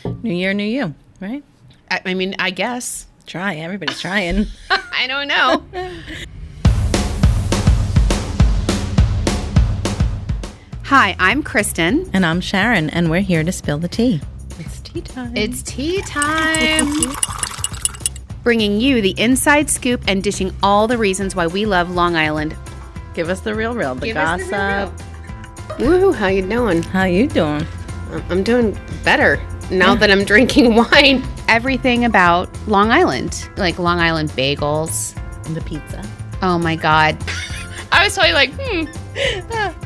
New year, new you, right? I mean, I guess. Try. Everybody's trying. I don't know. Hi, I'm Kristen. And I'm Sharon, and we're here to spill the tea. It's tea time. It's tea time. Bringing you the inside scoop and dishing all the reasons why we love Long Island. Give us the real, the gossip. Woo, how you doing? How you doing? I'm doing better now that I'm drinking wine. Everything about Long Island, like Long Island bagels. And the pizza. Oh my God. I was totally like,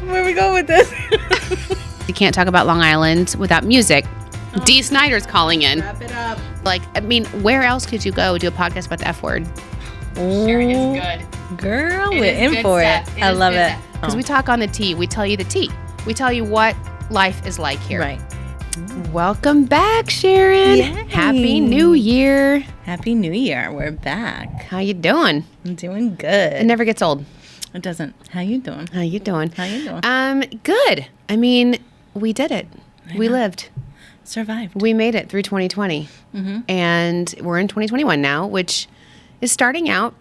Where we go with this? You can't talk about Long Island without music. Dee Snider's calling in. Wrap it up. Like, I mean, where else could you go do a podcast about the F word? Sharon is good. Girl, we're in for it. I love it. Because we talk on the tea. We tell you the tea. We tell you what life is like here. Right. Welcome back, Sharon. Yay. Happy New Year. Happy New Year. We're back. How you doing? I'm doing good. It never gets old. It doesn't. How you doing? How you doing? How you doing? Good. I mean, we did it. We lived. Survived. We made it through 2020. Mm-hmm. And we're in 2021 now, which is starting out,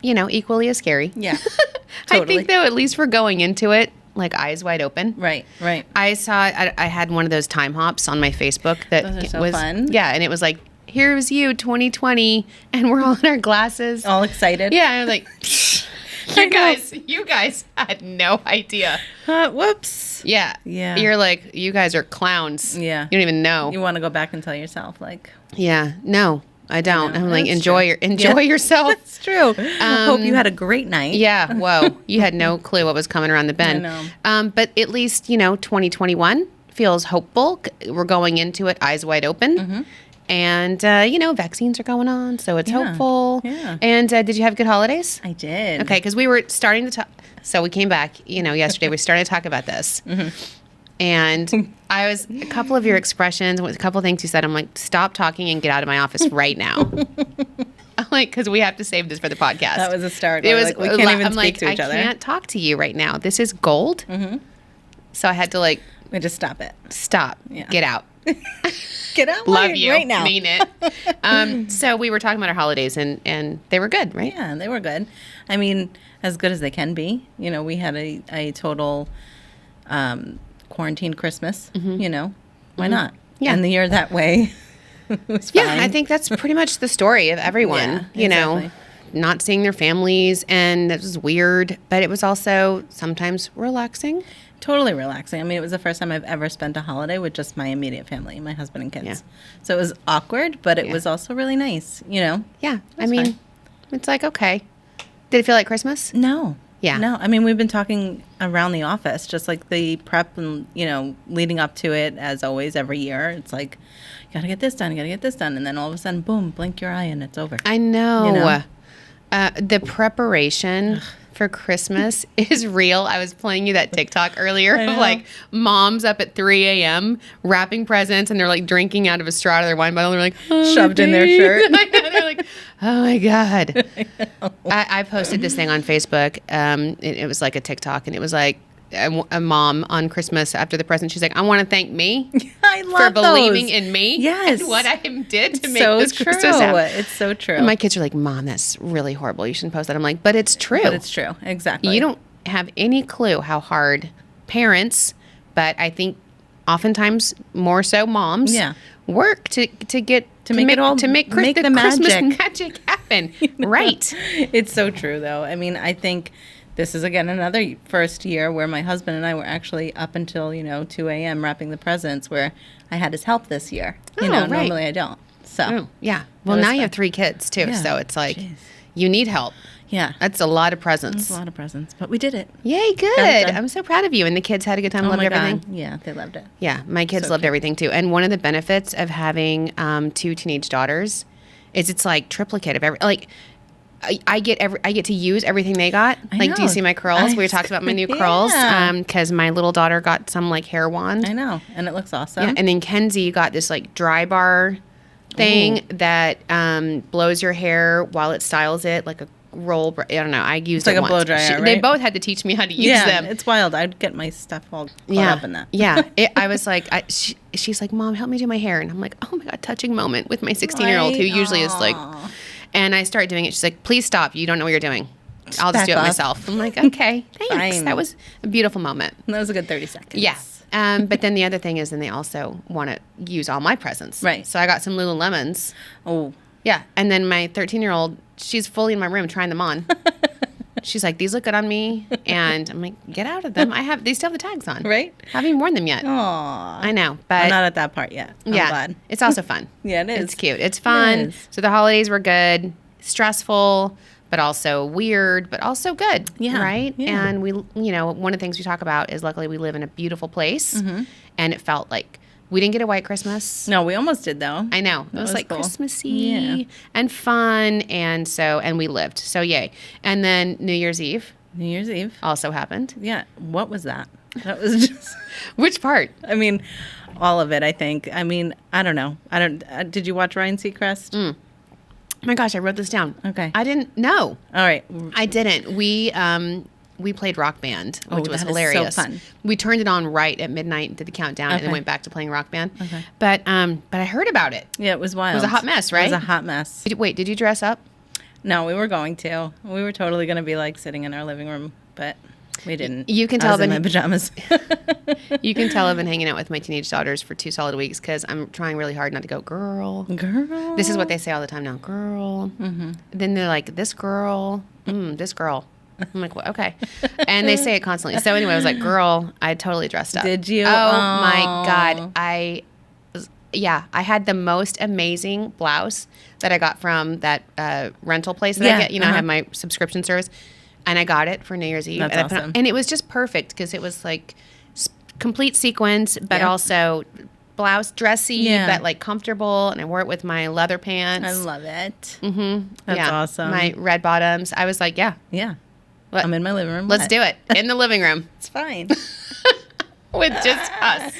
equally as scary. Yeah. Totally. I think, though, at least we're going into it, like, eyes wide open. Right. I had one of those time hops on my Facebook that Those are so was fun. Yeah, and it was like, here's you, 2020, and we're all in our glasses. All excited. Yeah, I was like, you guys had no idea. Whoops. Yeah. Yeah. You're like, you guys are clowns. Yeah. You don't even know. You want to go back and tell yourself, like. Yeah. No, I don't. know. I'm like, That's enjoy true. yourself. That's true. Hope you had a great night. Yeah. Whoa. You had no clue what was coming around the bend. I know. But at least, 2021 feels hopeful. We're going into it eyes wide open. Mm-hmm. And, vaccines are going on, so it's hopeful. Yeah. And did you have good holidays? I did. Okay, because we were starting to talk. So we came back, yesterday. We started to talk about this. Mm-hmm. And a couple of your expressions, a couple of things you said, I'm like, stop talking and get out of my office right now. I'm like, because we have to save this for the podcast. That was a start. It was, like, we can't even speak to each I other. can't talk to you right now. This is gold. Mm-hmm. So I had to We just stop it. stop, Yeah. get out. Get out. Love you. right now. Mean it. So we were talking about our holidays, and they were good, right? Yeah, they were good. I mean, as good as they can be. We had a total quarantine Christmas. Mm-hmm. Why not? Yeah. And the year that way was fine. Yeah, I think that's pretty much the story of everyone. Yeah, exactly. Not seeing their families, and that was weird, but it was also sometimes relaxing. Totally relaxing. I mean, it was the first time I've ever spent a holiday with just my immediate family, my husband and kids. Yeah. So it was awkward, but it was also really nice, Yeah, I was mean, fine. it's like, okay. Did it feel like Christmas? No. Yeah. No. I mean, we've been talking around the office, just like the prep and, leading up to it, as always, every year. It's like, you got to get this done, you got to get this done. And then all of a sudden, boom, blink your eye and it's over. I know. You know? The preparation for Christmas is real. I was playing you that TikTok earlier of like moms up at 3 a.m. wrapping presents, and they're like drinking out of a straw out of their wine bottle. They're like Shoved in their shirt. I know, they're like, oh my God. I posted this thing on Facebook. It was like a TikTok, and it was like a mom on Christmas after the present. She's like, I want to thank me I for love believing those. in me Yes. and what I did to make So this true. Christmas happen. It's so true. And my kids are like, Mom, that's really horrible. You shouldn't post that. I'm like, but it's true. But it's true. Exactly. You don't have any clue how hard parents, but I think oftentimes more so moms, work to make the Christmas magic. magic happen. Right. It's so true, though. I mean, I think this is, again, another first year where my husband and I were actually up until, 2 a.m. wrapping the presents, where I had his help this year. Right. Normally I don't. So, Oh, yeah. Well, It was now you fun. have 3 kids too. Yeah. So it's like, Jeez. you need help. yeah. That's a lot of presents. It's a lot of presents, but we did it. Yay, Got it good. done. I'm so proud of you. And the kids had a good time, loved my everything. God. Yeah, they loved it. Yeah, my kids So loved cute. everything too. And one of the benefits of having 2 teenage daughters is it's like triplicate of I get to use everything they got. I Like, do you know. see my curls? We talked about my new curls Yeah. because my little daughter got some like hair wand. I know, and it looks awesome. Yeah, and then Kenzie got this like dry bar thing that blows your hair while it styles it, like a I don't know. I used It's like it a once. blow dryer, They right? both had to teach me how to use them. It's wild. I'd get my stuff all caught up in that. Yeah. I was like, she's like, Mom, help me do my hair. And I'm like, oh my God, touching moment with my 16-year-old who usually is like, and I start doing it. She's like, please stop. You don't know what you're doing. I'll just do it myself. I'm like, okay, thanks. Fine. That was a beautiful moment. That was a good 30 seconds. Yeah. But then the other thing is, then they also want to use all my presents. Right. So I got some Lululemons. Oh. Yeah. And then my 13-year-old, she's fully in my room trying them on. She's like, these look good on me. And I'm like, get out of them. They still have the tags on. Right. Haven't even worn them yet. Aw. I know. But I'm not at that part yet. I'm glad. It's also fun. Yeah, it is. It's cute. It's fun. It is. So the holidays were good, stressful, but also weird, but also good. Yeah. Right. Yeah. And we, one of the things we talk about is luckily we live in a beautiful place, and it felt like we didn't get a white Christmas. No, we almost did though. I know. It was like cool. Christmassy and fun. And we lived. So yay. And then New Year's Eve New Year's Eve. also happened. Yeah. What was that? That was just, Which part? I mean, all of it, I think. I mean, I don't know. Did you watch Ryan Seacrest? Oh my gosh, I wrote this down. Okay. I didn't know. All right. I didn't. We played Rock Band, which was that is so hilarious. fun. We turned it on right at midnight and did the countdown, and then Okay. went back to playing Rock Band. Okay. But I heard about it. Yeah, it was wild. It was a hot mess, right? It was a hot mess. Wait, did you dress up? No, we were going to. We were totally going to be like sitting in our living room, but we didn't. You can I tell was in my I've pajamas. You can tell I've been hanging out with my teenage daughters for 2 solid weeks because I'm trying really hard not to go, girl. Girl. This is what they say all the time now, girl. Mm-hmm. Then they're like, this girl, this girl. I'm like, well, okay. And they say it constantly. So anyway, I was like, girl, I totally dressed up. Did you? Oh, my Oh. God. I had the most amazing blouse that I got from that rental place that I Yeah, get. I have my subscription service. And I got it for New Year's Eve. That's and I put it on- awesome. and it was just perfect because it was like complete sequence, but Yeah. also blouse dressy, Yeah. but like comfortable. And I wore it with my leather pants. I love it. Mm-hmm. That's awesome. My red bottoms. I was like, yeah, Yeah. Let- I'm in my living room. let's do it in the living room It's fine. with just us.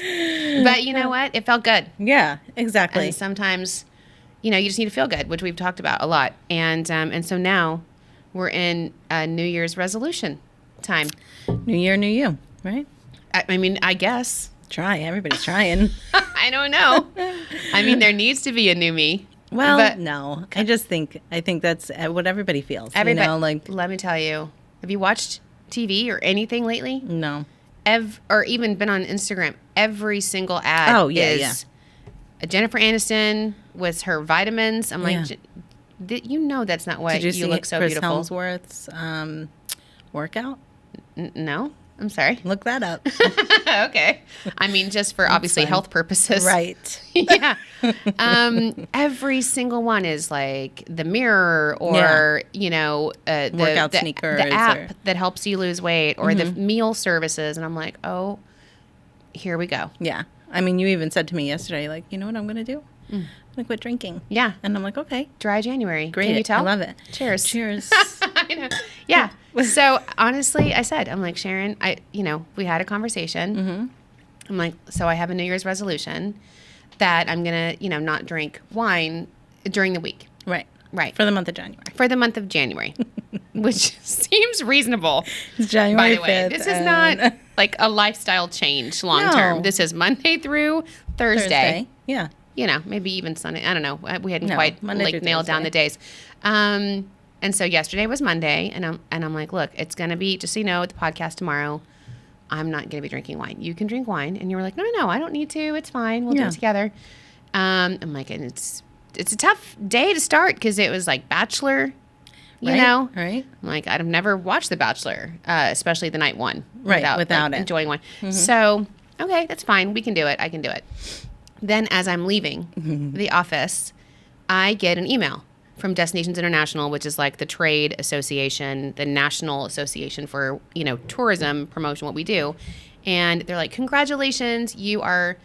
But you know what? It felt good. Yeah, exactly. And sometimes, you just need to feel good, which we've talked about a lot. And so now we're in New Year's resolution time. New year, new you, right? I mean, I guess. Try. Everybody's trying. I don't know. I mean, there needs to be a new me. Well, But- no. I think that's what everybody feels. Everybody, let me tell you, have you watched TV or anything lately? No. Or even been on Instagram? Every single ad Oh, yeah, is a Jennifer Aniston with her vitamins. I'm like, Yeah. That's not why Did you see look so Chris beautiful. Helmsworth's workout? No, I'm sorry. Look that up. Okay. I mean, just for obviously fine. health purposes. Right. Yeah. Every single one is like the mirror or, Workout the sneakers app or- that helps you lose weight or the meal services. And I'm like, oh, here we go. Yeah. I mean, you even said to me yesterday, like, you know what I'm going to do? I'm going to quit drinking. Yeah. And I'm like, okay. Dry January. Great. Can you tell? I love it. Cheers. Cheers. I know. Yeah. So honestly, I'm like, Sharon, we had a conversation. Mm-hmm. I'm like, so I have a New Year's resolution that I'm going to, not drink wine during the week. Right. Right. For the month of January. For the month of January, which seems reasonable. It's January By the way, 5th. this is not like a lifestyle change long term. No. This is Monday through Thursday. Yeah. Maybe even Sunday. I don't know. We hadn't No, quite Monday through nailed down the Thursday. days. And so yesterday was Monday, and I'm like, look, it's gonna be, just so you know, at the podcast tomorrow, I'm not gonna be drinking wine. You can drink wine, and you were like, no, I don't need to. It's fine. We'll do Yeah. it together. I'm like, and it's a tough day to start because it was like Bachelor, you Right, know. right. I'm like, I've never watched The Bachelor, especially the night one, Right, without like, it. enjoying wine. So okay, that's fine. We can do it. I can do it. Then, as I'm leaving the office, I get an email from Destinations International, which is like the trade association, the national association for, tourism promotion, what we do. And they're like, congratulations, you are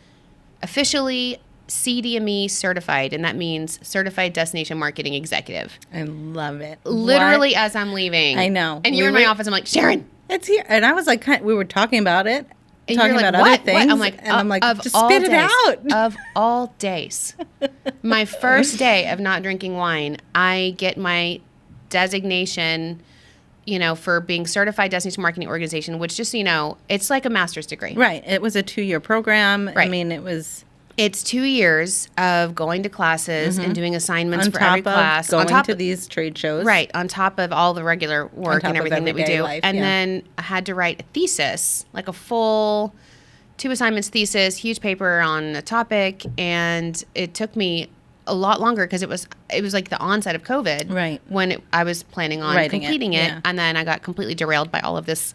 officially CDME certified. And that means Certified Destination Marketing Executive. I love it. Literally What? as I'm leaving. I know. And you're in my office. I'm like, Sharon. It's here. And I was like, we were talking about it. And Talking you're like, about what? other things. What? I'm like, of just all spit it days, out. Of all days, my first day of not drinking wine, I get my designation, for being certified destination marketing organization, which just, it's like a master's degree. Right. It was a 2-year program. Right. I mean, It's 2 years of going to classes and doing assignments on for top every of class. going on top to these trade shows. Right, on top of all the regular work top and of everything that we everyday do. life, And yeah. then I had to write a thesis, like a full 2 assignments thesis, huge paper on a topic, and it took me a lot longer because it was like the onset of COVID, Right. when I was planning on Writing it, completing it, yeah. and then I got completely derailed by all of this,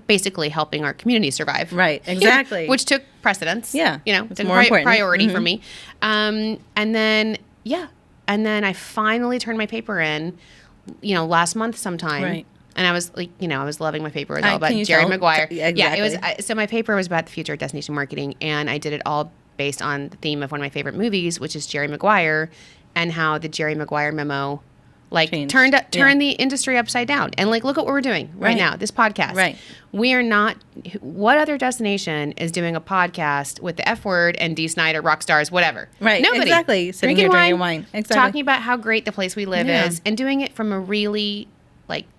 basically helping our community survive. Right, exactly. Which took precedence. Yeah, It's a more important. priority for me. And then I finally turned my paper in, last month sometime. Right. And I was like, I was loving my paper. It was all Can about you Jerry tell? Maguire. Exactly. Yeah, it was. So my paper was about the future of destination marketing, and I did it all based on the theme of one of my favorite movies, which is Jerry Maguire, and how the Jerry Maguire memo, Changed. turned the industry upside down. And look at what we're doing right now. This podcast. Right. We are not. What other destination is doing a podcast with the F word and D. Snyder, rock stars, whatever? Right. Nobody. Exactly. Sitting here drinking wine. Exactly. Talking about how great the place we live Yeah. is, and doing it from a really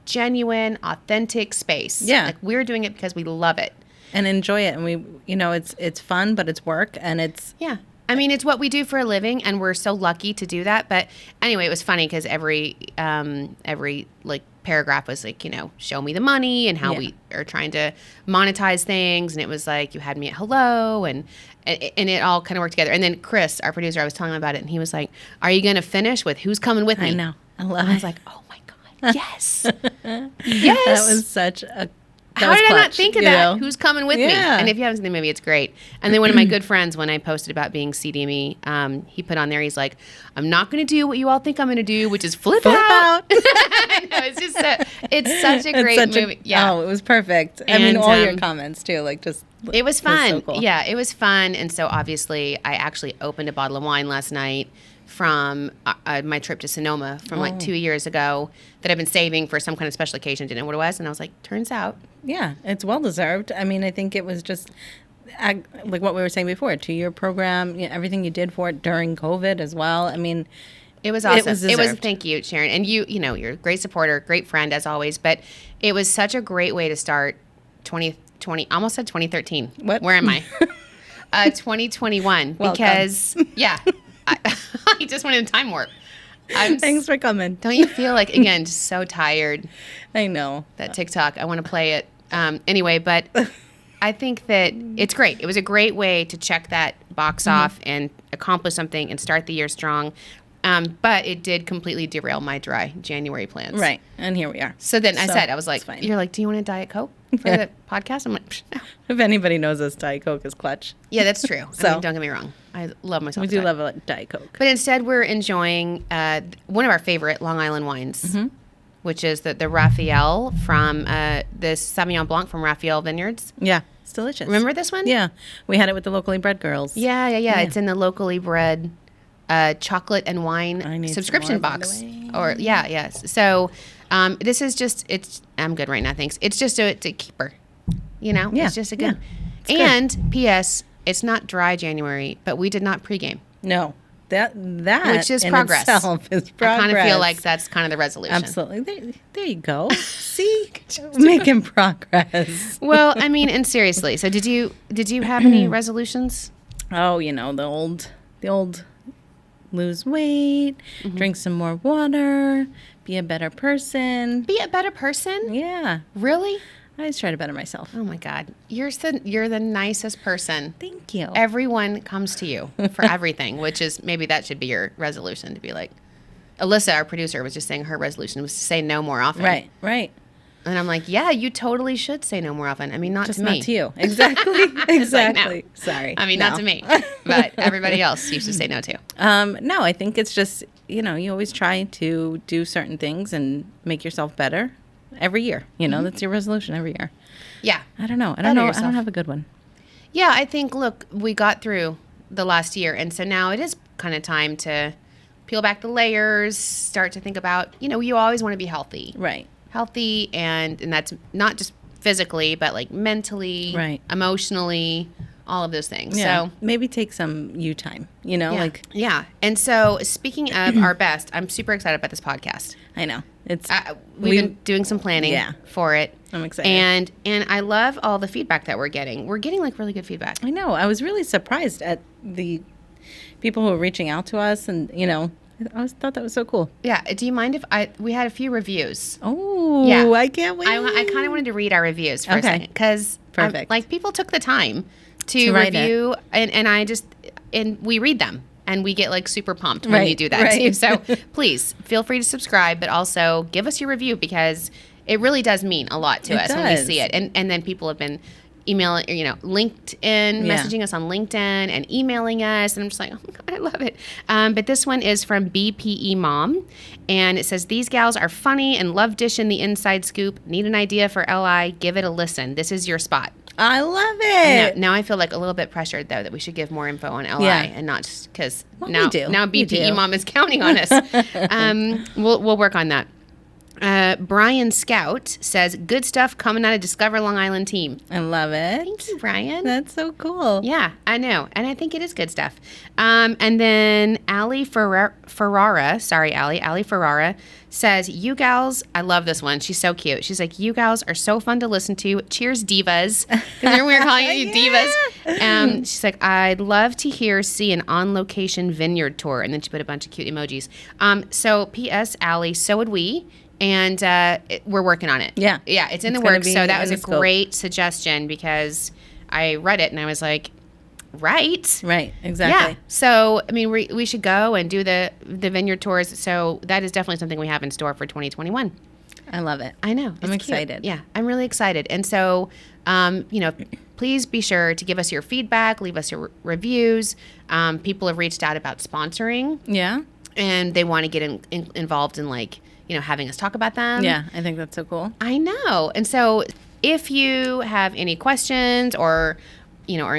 genuine, authentic space. Yeah. We're doing it because we love it. And enjoy it. And we, it's fun, but it's work, and it's. Yeah. I mean, it's what we do for a living, and we're so lucky to do that. But anyway, it was funny because every paragraph was show me the money and how we are trying to monetize things. And it was like, you had me at hello, and it all kind of worked together. And then Chris, our producer, I was telling him about it, and he was like, "Are you going to finish with who's coming with me?" I know. I love it. I was like, "Oh my God, yes, yes!" That was such a. How did I not think of that? Who's coming with me? Yeah. And if you haven't seen the movie, it's great. And then one of my good friends, when I posted about being CDME, he put on there, he's like, "I'm not going to do what you all think I'm going to do, which is flip out." No, it's just it's such a great movie. Oh, it was perfect. I mean, all your comments too, it was fun. So cool. Yeah, it was fun. And so obviously, I actually opened a bottle of wine last night from my trip to Sonoma from 2 years ago that I've been saving for some kind of special occasion. Didn't know what it was. And I was like, turns out. Yeah, it's well-deserved. I mean, I think it was just like what we were saying before, 2-year program, everything you did for it during COVID as well. I mean, it was awesome. It was thank you, Sharon. And you're a great supporter, great friend as always. But it was such a great way to start 2020. I almost said 2013. What? Where am I? 2021. Because, I just went in time warp. Thanks for coming. Don't you feel like, again, just so tired? I know. That TikTok. I want to play it. Anyway, but I think that it's great. It was a great way to check that box off and accomplish something and start the year strong. But it did completely derail my dry January plans. Right. And here we are. So then I was like, fine. you're like, do you want a Diet Coke for the podcast? I'm like, no. If anybody knows us, Diet Coke is clutch. Yeah, that's true. So- I mean, don't get me wrong. I love myself. We do love a Diet Coke. But instead, we're enjoying one of our favorite Long Island wines, which is the Raphael from this Sauvignon Blanc from Raphael Vineyards. Yeah. It's delicious. Remember this one? Yeah. We had it with the locally bred girls. Yeah. It's in the locally bred chocolate and wine subscription box. Yes. So this is just, I'm good right now, thanks. It's just a keeper, Yeah. It's just a good. Yeah. And P.S., it's not dry January, but we did not pregame. No. That Which is in progress. itself is progress. I kind of feel like that's kind of the resolution. Absolutely. There you go. See? Making progress. Well, I mean, and seriously, so did you have any resolutions? Oh, the old lose weight, drink some more water, be a better person. Be a better person? Yeah. Really? I always try to better myself. Oh my God. You're the nicest person. Thank you. Everyone comes to you for everything, which is maybe that should be your resolution, to be like, Alyssa, our producer, was just saying her resolution was to say no more often. Right. And I'm like, yeah, you totally should say no more often. I mean, not Just to me. not to you. Exactly. Exactly. Like, no. Sorry. I mean, No. not to me, but everybody else you should say no to. No, I think it's just, you always try to do certain things and make yourself better every year. That's your resolution every year. Yeah. I don't know. I Better don't yourself. have a good one. Yeah, I think, look, we got through the last year, and so now it is kind of time to peel back the layers, start to think about, you always want to be healthy. Right. And that's not just physically, but like mentally, Right. emotionally, all of those things. Yeah. So Maybe take some you time, yeah. And so speaking of our best, I'm super excited about this podcast. I know. We've been doing some planning for it. I'm excited. And I love all the feedback that we're getting. We're getting like really good feedback. I know. I was really surprised at the people who were reaching out to us, and I thought that was so cool. Yeah. Do you mind if we had a few reviews? Oh, yeah. I can't wait. I kind of wanted to read our reviews for a second because like people took the time to review, and we read them. And we get like super pumped when you do that too. So please feel free to subscribe, but also give us your review because it really does mean a lot to us when we see it. And then people have been emailing, LinkedIn, messaging us on LinkedIn and emailing us. And I'm just like, oh my God, I love it. But this one is from BPE Mom. And it says, these gals are funny and love dishing the inside scoop. Need an idea for LI? Give it a listen. This is your spot. I love it. Now I feel like a little bit pressured, though, that we should give more info on LI and not just because now BPE Mom is counting on us. We'll work on that. Brian Scout says, good stuff coming out of Discover Long Island team. I love it. Thank you, Brian. That's so cool. Yeah, I know. And I think it is good stuff. And then Allie Ferrara says, you gals, I love this one. She's so cute. She's like, you gals are so fun to listen to. Cheers, divas. Because we were calling you divas. She's like, I'd love to see an on-location vineyard tour. And then she put a bunch of cute emojis. So P.S. Allie, so would we. And we're working on it. Yeah. Yeah, it's in the works. So that was a great suggestion because I read it and I was like, right. Right, exactly. Yeah. So, I mean, we should go and do the vineyard tours. So that is definitely something we have in store for 2021. I love it. I know. I'm excited. Cute. Yeah, I'm really excited. And so, please be sure to give us your feedback, leave us your reviews. People have reached out about sponsoring. Yeah. And they want to get involved in having us talk about them. Yeah, I think that's so cool. I know. And so if you have any questions or, are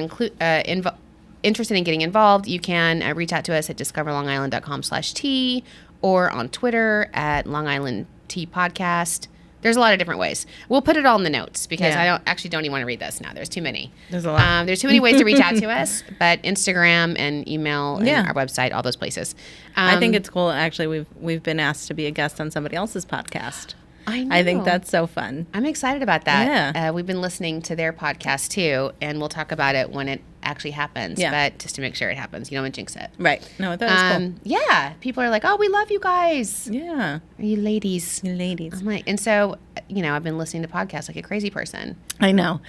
interested in getting involved, you can reach out to us at discoverlongisland.com/T or on Twitter at Long Island Tea Podcast. There's a lot of different ways. We'll put it all in the notes because I don't even want to read this now. There's too many. There's a lot. There's too many ways to reach out to us, but Instagram and email and our website, all those places. I think it's cool. Actually, we've been asked to be a guest on somebody else's podcast. I know. I think that's so fun. I'm excited about that. Yeah. We've been listening to their podcast too, and we'll talk about it when it actually happens. Yeah. But just to make sure it happens, you don't want to jinx it. Right. No, I thought it was cool. Yeah. People are like, oh, we love you guys. Yeah. You ladies. You ladies. I'm like, and so, I've been listening to podcasts like a crazy person. I know.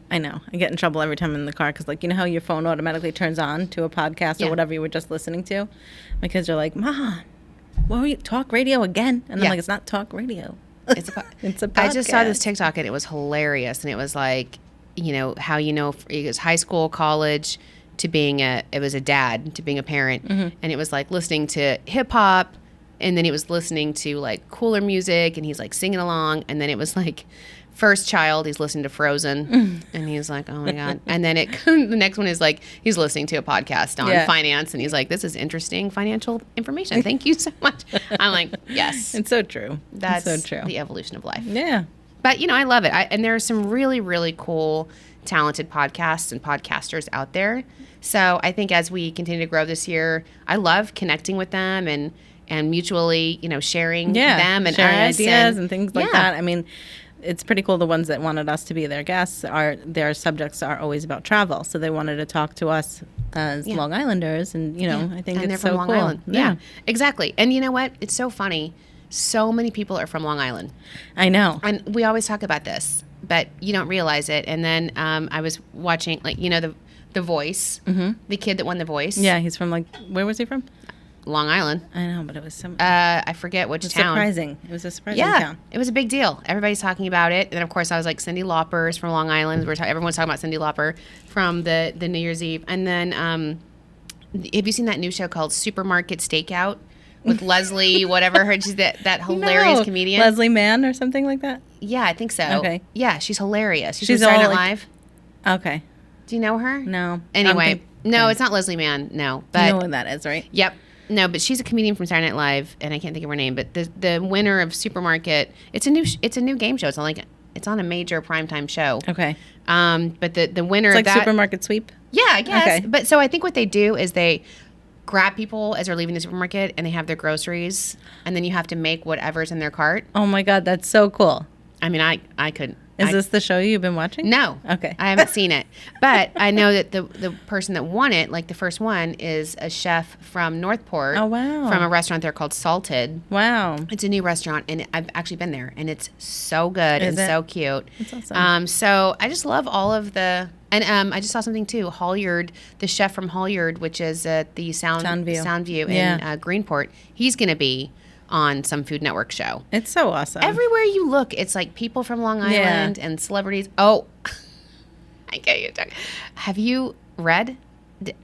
I get in trouble every time I'm in the car because, how your phone automatically turns on to a podcast or whatever you were just listening to? My kids are like, Mom, what were you, talk radio again? And I'm like, it's not talk radio. It's a it's a podcast. I just saw this TikTok and it was hilarious. And it was like, how it was high school, college to being it was a dad to being a parent. Mm-hmm. And it was like listening to hip hop. And then he was listening to like cooler music and he's like singing along. And then it was like first child, he's listening to Frozen and he's like, oh my God. And then the next one is like, he's listening to a podcast on finance and he's like, this is interesting financial information. Thank you so much. I'm like, yes. It's so true. That's so true. The evolution of life. Yeah. But, I love it. And there are some really, really cool, talented podcasts and podcasters out there. So I think as we continue to grow this year, I love connecting with them and mutually, sharing them and sharing us ideas and things like that. I mean, it's pretty cool. The ones that wanted us to be their guests their subjects are always about travel. So they wanted to talk to us as Long Islanders. And, I think it's so Long cool. Island. Yeah, exactly. And you know what? It's so funny. So many people are from Long Island. I know. And we always talk about this, but you don't realize it. And then I was watching, The Voice, the kid that won The Voice. Yeah, he's from, where was he from? Long Island. I know, but it was some... I forget which town. Surprising. It was a surprising town. It was a big deal. Everybody's talking about it. And then, of course, I was like, Cyndi Lauper's from Long Island. Everyone's talking about Cyndi Lauper from the New Year's Eve. And then, have you seen that new show called Supermarket Stakeout with Leslie, whatever her, she's that hilarious comedian? Leslie Mann or something like that? Yeah, I think so. Okay. Yeah, she's hilarious. She's She's Saturday all, Night Live. Okay. Do you know her? No. Anyway, no, it's not Leslie Mann. No. But you know who that is, right? Yep. No, but she's a comedian from Saturday Night Live, and I can't think of her name. But the winner of Supermarket, it's a new game show. It's on a major primetime show. Okay. But the winner It's of like that, Supermarket Sweep. Yeah, I guess. Okay. But so I think what they do is they grab people as they're leaving the supermarket and they have their groceries, and then you have to make whatever's in their cart. Oh my God, that's so cool. I mean, I could. Is this the show you've been watching? No. Okay. I haven't seen it. But I know that the person that won it, like the first one, is a chef from Northport. Oh, wow. From a restaurant there called Salted. Wow. It's a new restaurant, and I've actually been there, and it's so good and so cute. That's awesome. So I just love all of the... And I just saw something, too. Halyard, the chef from Halyard, which is at the Soundview in Greenport, he's going to be on some Food Network show. It's so awesome. Everywhere you look, it's like people from Long Island and celebrities. Oh, I get you. Have you read?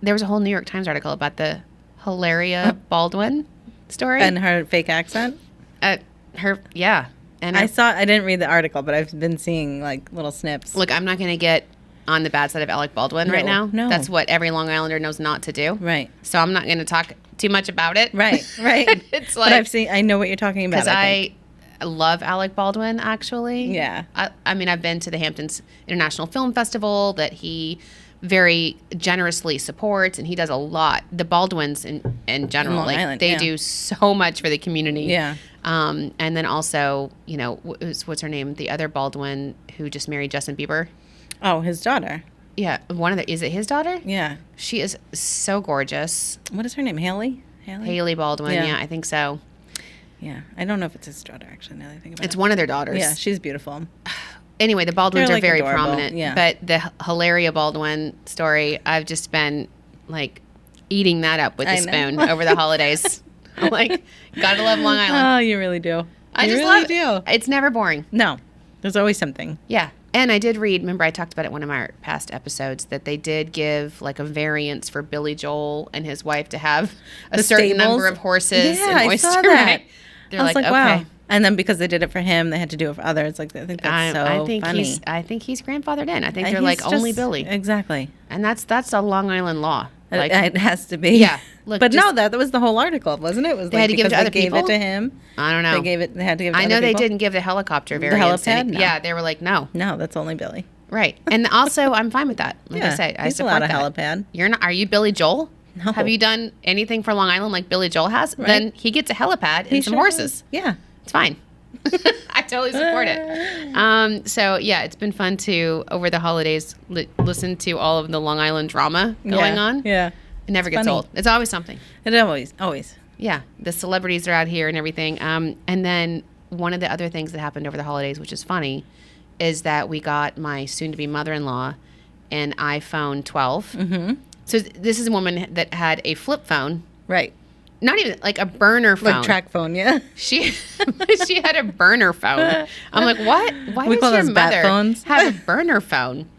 There was a whole New York Times article about the Hilaria Baldwin story. And her fake accent? Yeah. And I didn't read the article, but I've been seeing like little snips. Look, I'm not going to get on the bad side of Alec Baldwin right now. No. That's what every Long Islander knows not to do. Right. So I'm not going to talk too much about it. Right. It's like... But I know what you're talking about. Because I love Alec Baldwin, actually. Yeah. I mean, I've been to the Hamptons International Film Festival that he very generously supports, and he does a lot. The Baldwins in general, Long Island, they do so much for the community. Yeah. And then also, you know, what's her name? The other Baldwin who just married Justin Bieber. Oh, his daughter. Yeah, is it his daughter? Yeah. She is so gorgeous. What is her name? Haley? Haley Baldwin, yeah, I think so. Yeah. I don't know if it's his daughter, actually, now that I think about it. It's one of their daughters. Yeah, she's beautiful. Anyway, the Baldwins are very adorable. prominent. Yeah. But the Hilaria Baldwin story, I've just been like eating that up with a spoon over the holidays. I'm like, gotta love Long Island. Oh, you really do. I just love it. It's never boring. No, there's always something. Yeah. And I did read, remember I talked about it in one of our past episodes, that they did give like a variance for Billy Joel and his wife to have a certain number of horses and oysters. I saw that. Right? They're I was like, okay. wow. And then because they did it for him, they had to do it for others. Like, I think that's funny. I think he's grandfathered in. I think they're like only Billy. Exactly. And that's a Long Island law. Like, it has to be. Yeah. Look, but no, that was the whole article, wasn't it? It was they had to give it to other people. They gave it to him. I don't know. They had to give it to I other know they people. didn't give the helicopter variance. The helipad? No. Yeah, they were like, no. No, that's only Billy. Right. And also, I'm fine with that. Like I said, I he's support allowed a that. helipad. You're not. Are you Billy Joel? No. Have you done anything for Long Island like Billy Joel has? Right. Then he gets a helipad and some horses. Yeah. It's fine. I totally support it. So, yeah, it's been fun to, over the holidays, listen to all of the Long Island drama going on. Yeah. It never gets old. It's always something. It always. Yeah. The celebrities are out here and everything. And then one of the other things that happened over the holidays, which is funny, is that we got my soon-to-be mother-in-law an iPhone 12. Mm-hmm. So this is a woman that had a flip phone. Right. Not even like a burner phone. Like track phone, yeah. She had a burner phone. I'm like, what? Why We call does those your bat mother phones. have a burner phone?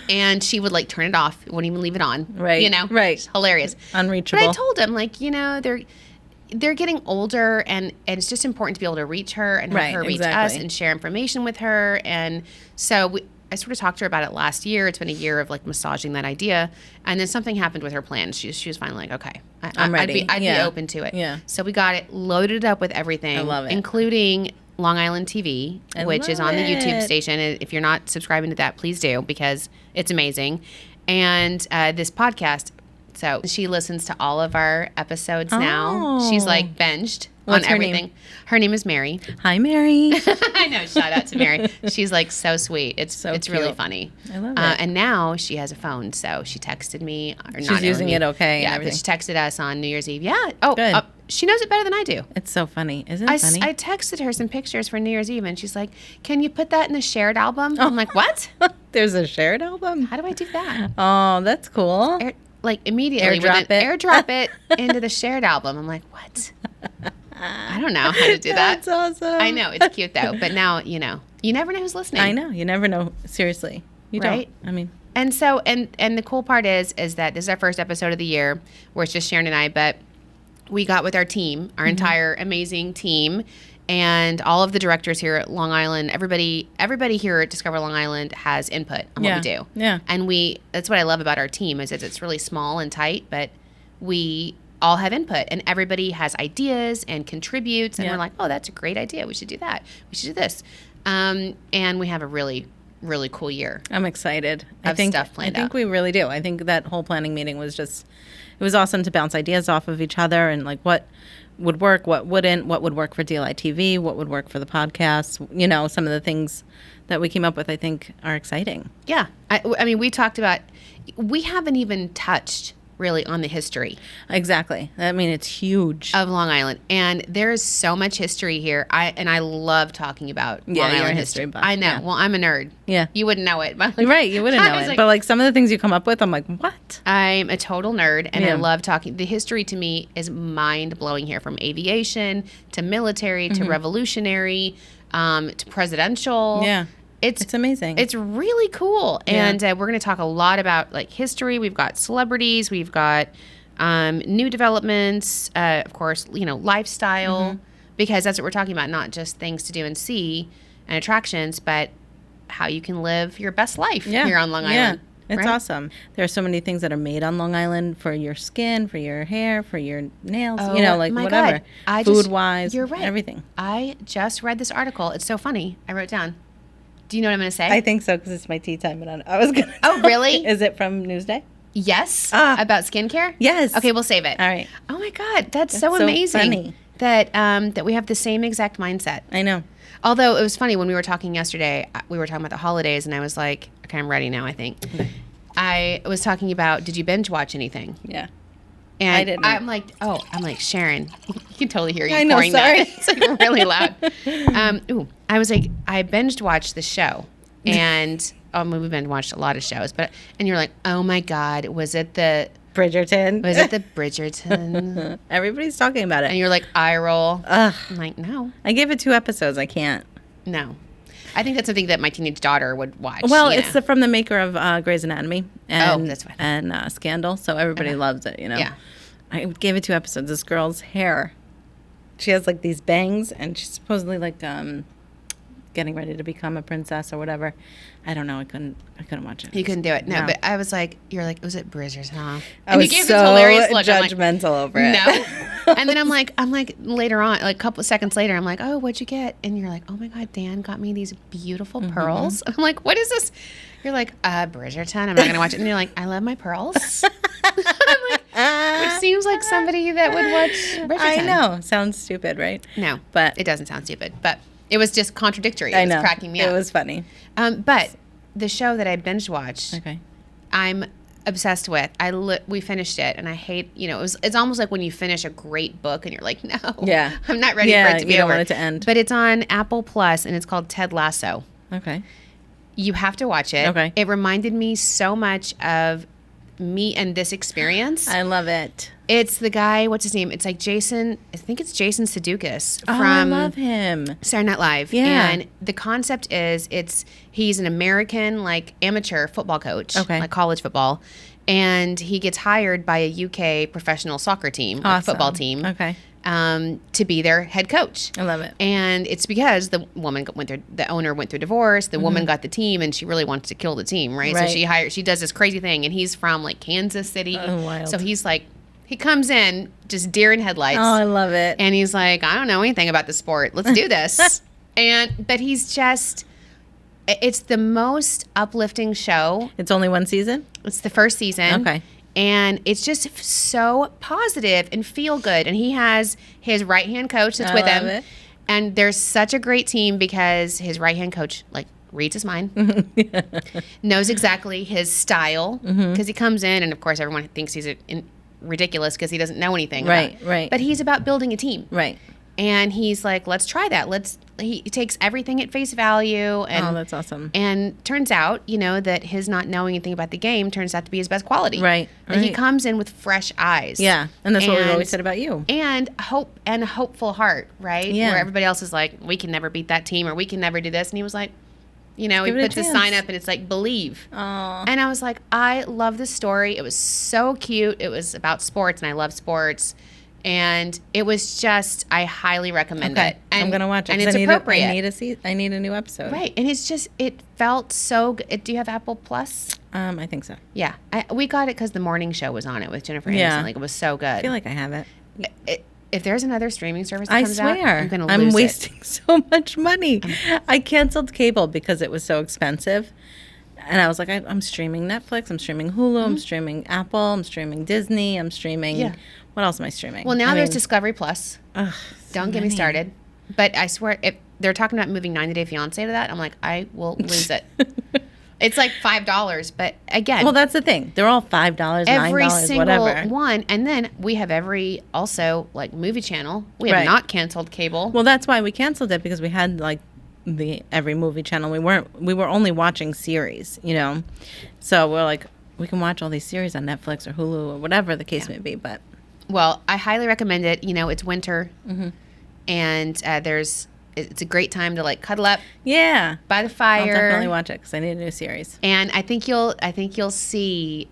And she would like turn it off, wouldn't even leave it on. Right. You know? Right. It's hilarious. Unreachable. But I told him, like, you know, they're getting older, and it's just important to be able to reach her and have her reach us and share information with her. And so I sort of talked to her about it last year. It's been a year of like massaging that idea, and then something happened with her plans. She was finally like, okay, I'm ready. I'd be open to it. Yeah. So we got it loaded up with everything. I love it. Including Long Island TV, which is on the YouTube station. And if you're not subscribing to that, please do, because it's amazing. And this podcast. So she listens to all of our episodes now. She's like binged on everything. Her name is Mary. Hi, Mary. I know. Shout out to Mary. She's like so sweet. It's really funny. I love it. And now she has a phone, so she texted me. She's using it okay. Yeah, and but she texted us on New Year's Eve. Yeah. Oh, good. She knows it better than I do. It's so funny. Isn't it funny? I texted her some pictures for New Year's Eve, and she's like, "Can you put that in the shared album?" I'm like, "What? There's a shared album? How do I do that?" Oh, that's cool. Like immediately airdrop it into the shared album. I'm like, what? I don't know how to do that. That's awesome. I know, it's cute though. But now, you know, you never know who's listening. I know. You never know. Seriously. You right? don't. I mean. And so, and the cool part is that this is our first episode of the year where it's just Sharon and I, but we got with our team, our entire amazing team, and all of the directors here at Long Island. Everybody here at Discover Long Island has input on what we do. Yeah. And that's what I love about our team is it's really small and tight, but we all have input and everybody has ideas and contributes, and we're like, oh, that's a great idea. We should do that. We should do this. And we have a really really cool year. I'm excited. Of stuff planned I think out. we really do. I think that whole planning meeting was just, it was awesome to bounce ideas off of each other and like what would work, what wouldn't, what would work for DLI TV, what would work for the podcast. You know, some of the things that we came up with, I think, are exciting. Yeah. I mean, we talked about, we haven't even touched really on the history Exactly. I mean, it's huge. of Long Island. And there is so much history here. I love talking about Long you're a Island history history. buff. I know. Yeah. Well, I'm a nerd. Yeah. You wouldn't know it. But like, Right, you wouldn't I know was it. like- But like some of the things you come up with, I'm like, what? I'm a total nerd, and I Yeah. love talking. The history to me is mind-blowing here, from aviation to military to revolutionary to presidential. Yeah. It's It's amazing. It's really cool. Yeah. And we're going to talk a lot about like history. We've got celebrities. We've got new developments. Of course, you know, lifestyle, because that's what we're talking about. Not just things to do and see and attractions, but how you can live your best life here on Long Island. It's right? awesome. There are so many things that are made on Long Island for your skin, for your hair, for your nails, Oh, you know, like my whatever. God. Food-wise, You're right. everything. I just read this article. It's so funny. I wrote it down. Do you know what I'm going to say? I think so because it's my tea time. And I was going to. Oh, really? Is it from Newsday? Yes. Ah. About skincare? Yes. Okay, we'll save it. All right. Oh my God, that's That's so so amazing funny. that we have the same exact mindset. I know. Although it was funny when we were talking yesterday, we were talking about the holidays, and I was like, okay, I'm ready now, I think. I was talking about, did you binge watch anything? Yeah. And I didn't. I'm like, Sharon, you can totally hear you I know, pouring sorry. that. It's like really loud. I was like, I binged watched the show, and we've binge watched a lot of shows, and you're like, oh my God, was it the Bridgerton. Bridgerton? Everybody's talking about And it. you're like, eye roll. Ugh. I'm like, no. I gave it 2 episodes. I can't. No. I think that's something that my teenage daughter would watch. Well, you it's know. from the maker of Grey's Anatomy and, that's right. and Scandal, so everybody loves it, you know. Yeah. I gave it 2 episodes. This girl's hair, she has like these bangs, and she's supposedly like getting ready to become a princess or whatever. I don't know. I couldn't watch it. You couldn't do it. No, No. but I was like, you're like, was it Bridgerton? I was you gave so this hilarious look. I'm like, judgmental over it. no. And then I'm like later on, like a couple of seconds later, I'm like, oh, what'd you get? And you're like, oh my God, Dan got me these beautiful pearls. I'm like, what is this? You're like, Bridgerton. I'm not going to watch it. And you're like, I love my pearls. I'm like, which seems like somebody that would watch Bridgerton. I know. Sounds stupid, right? No, But it doesn't sound stupid. But it was just contradictory. It I was know. cracking me up. It was funny. But the show that I binge watched, Okay. I'm obsessed with. We finished it, and I hate. You know, it's almost like when you finish a great book, and you're like, no, Yeah. I'm not ready Yeah, for it to be you don't over. want it to end. But it's on Apple Plus, and it's called Ted Lasso. Okay. You have to watch it. Okay. It reminded me so much of me and this experience. I love it. It's the guy. What's his name? It's like Jason. I think it's Jason Sudeikis Oh, I from love him. Saturday Night Live. Yeah. And the concept is he's an American like amateur football coach, Okay. like college football, and he gets hired by a UK professional soccer team, like Awesome. football team, Okay. to be their head coach. I love it. And it's because the owner went through divorce. The woman got the team, and she really wanted to kill the team, right? Right. So she does this crazy thing, and he's from like Kansas City. Oh, wild. So he's like, he comes in just deer in headlights. Oh, I love it. And he's like, I don't know anything about the sport. Let's do this. But he's just, it's the most uplifting show. It's only 1 season? It's the first season. Okay. And it's just so positive and feel good. And he has his right-hand coach that's I with love him. it. And there's such a great team because his right-hand coach, like, reads his mind, knows exactly his style. Because he comes in, and of course, everyone thinks he's ridiculous because he doesn't know anything. Right, about it. right. But he's about building a team. Right. And he's like, let's try that. He takes everything at face value. And, Oh, that's awesome. And turns out, that his not knowing anything about the game turns out to be his best quality. Right, That he right. comes in with fresh eyes. Yeah. And that's what we've And- always said about you. And hope and a hopeful heart, right? Yeah. Where everybody else is like, we can never beat that team, or we can never do this. And he was like, he give it a puts his chance. sign up, and it's like, believe. Oh. And I was like, I love this story. It was so cute. It was about sports, and I love sports. And it was just, I highly recommend it. And, I'm going to watch it. And 'cause it's appropriate. I need a new episode. Right. And it's just, it felt so good. Do you have Apple Plus? I think so. Yeah. We got it because the morning show was on it with Jennifer Aniston. Yeah. Like, it was so good. I feel like I have it. if there's another streaming service that I comes out, swear, I'm going to lose I'm it. wasting so much money. I canceled cable because it was so expensive. And I was like, I'm streaming Netflix, I'm streaming Hulu, I'm streaming Apple, I'm streaming Disney, I'm streaming... Yeah. What else am I streaming? Well, now there's Discovery Plus. Ugh, Don't get me started. But I swear, if they're talking about moving 90 Day Fiancé to that, I'm like, I will lose it. It's like $5, but again... Well, that's the thing. They're all $5, $9, every single whatever. one. And then we have also, like, movie channel. We have not canceled cable. Well, that's why we canceled it, because we had, like, every movie channel. We were only watching series, you know. So we're like, we can watch all these series on Netflix or Hulu or whatever the case may be. But well, I highly recommend it. You know, it's winter, and it's a great time to like cuddle up, by the fire. I'll definitely watch it because I need a new series. And I think you'll see,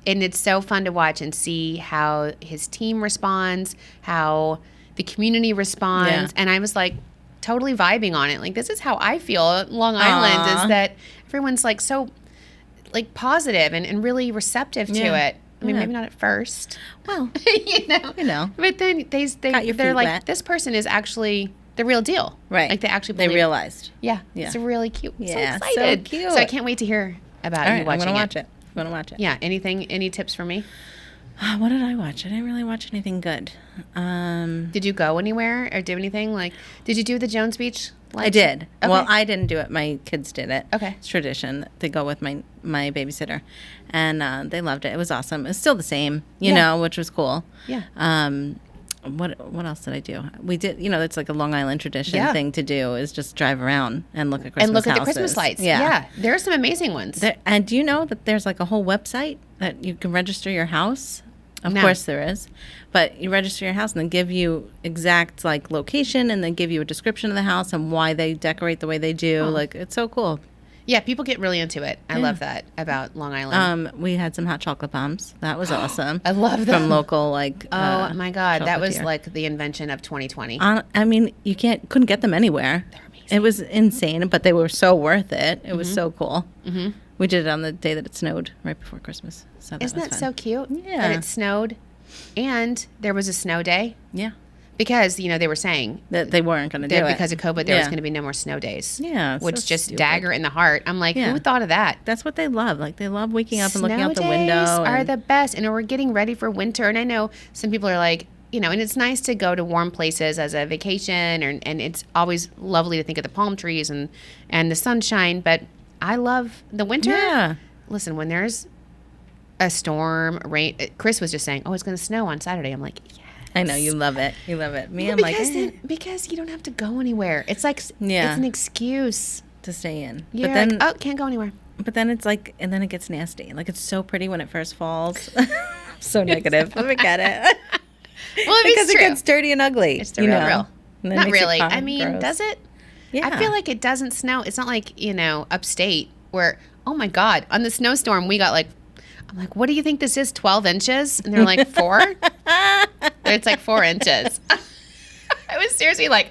and it's so fun to watch and see how his team responds, how the community responds, and I was like, totally vibing on it. Like, this is how I feel at Long Island, is that everyone's like so like positive and really receptive to it. I mean, maybe not at first. Well, you know. But then they're like, wet. This person is actually the real deal. Right. Like they actually believe. They realized. Yeah. Yeah. It's really cute. I'm so Yeah, so excited. cute. So I can't wait to hear about All you right, watching I'm going to watch it. Yeah. Any tips for me? What did I watch? I didn't really watch anything good. Did you go anywhere or do anything? Like, did you do the Jones Beach? I did. Okay. Well, I didn't do it. My kids did it. Okay. It's tradition to go with my babysitter. And they loved it. It was awesome. It's still the same, you know, which was cool. Yeah. What else did I do? We did, you know, it's like a Long Island tradition thing to do, is just drive around and look at Christmas houses. And look at the Christmas lights. Yeah. There are some amazing ones. And do you know that there's like a whole website that you can register your house? Of No. course there is. But you register your house and then give you exact like location and then give you a description of the house and why they decorate the way they do. Oh. Like, it's so cool. Yeah, people get really into it. I love that about Long Island. We had some hot chocolate bombs. That was awesome. I love them. From local like oh my God, that was chocolatier. like the invention of 2020. I mean, you couldn't get them anywhere. They're amazing. It was insane, but they were so worth it. It was so cool. Mm-hmm. We did it on the day that it snowed, right before Christmas. So Isn't that fun. so cute? Yeah. That it snowed, and there was a snow day. Yeah. Because, you know, they were saying That they weren't going to do it. because of COVID, there was going to be no more snow days. Yeah, it's Which so just stupid. dagger in the heart. I'm like, who thought of that? That's what they love. Like, they love waking up and looking Snow out the days window. are and- the best. And we're getting ready for winter. And I know some people are like, you know, and it's nice to go to warm places as a vacation. And it's always lovely to think of the palm trees and the sunshine. But I love the winter. Yeah. Listen, when there's a storm, rain. Chris was just saying, oh, it's going to snow on Saturday. I'm like, yeah. I know, you love it. You love it. Me, Well, I'm like, because you don't have to go anywhere. It's like, it's an excuse. to stay in. You're But then, like, oh, can't go anywhere. but then it's like, and then it gets nasty. Like, it's so pretty when it first falls. So negative. But forget it. Well, Because it gets dirty and ugly. It's the real. And then Not it makes your really. pond I mean, gross. does it? Yeah. I feel like it doesn't snow. It's not like, you know, upstate where, oh my God, on the snowstorm, we got like, I'm like, what do you think this is, 12 inches? And they're like, 4? It's like 4 inches. I was seriously like,